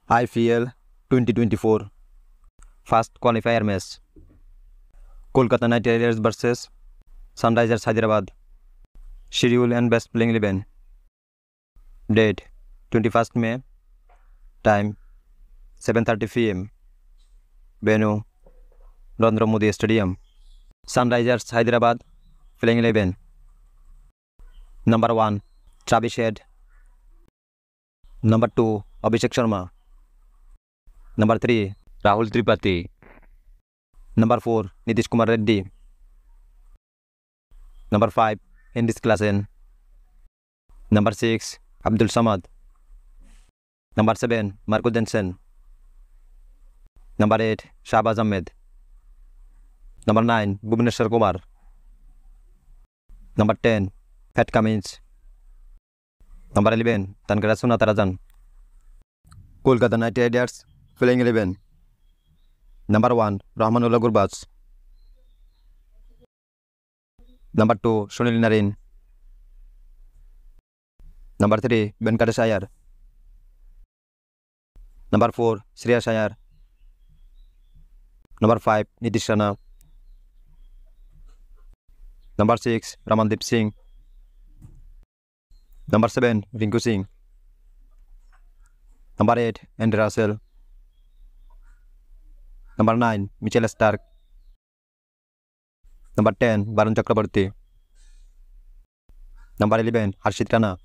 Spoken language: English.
IPL 2024 first qualifier match. Kolkata Knight Riders versus Sunrisers Hyderabad. Schedule and best playing 11. Date 21st May. Time 7:30 p.m. Venue Narendra Modi Stadium. Sunrisers Hyderabad playing 11. Number 1 Travis Head. Number 2 Abhishek Sharma. Number 3 Rahul Tripathi. Number 4 Nitish Kumar Reddy. Number 5 Hendricks Klassen. Number 6 Abdul Samad. Number 7 Marco Jensen. Number 8 Shahbaz Ahmed. Number 9 Bhuvneshwar Kumar. Number 10 Pat Cummins. Number 11 Tankara Sunatarajan. Kolkata Knight Riders playing 11. Number 1 Rahmanullah Gurbaz. Number 2 Sunil Narine. Number 3 Venkatesh Iyer. Number 4 Shreyas Iyer. Number 5 Nitish Rana. Number 6 Ramandeep Singh. Number 7 Rinku Singh. Number 8 Andy Russell. Number 9 Mitchell Starc. Number 10 Varun Chakraborty. Number 11 Harshit Rana.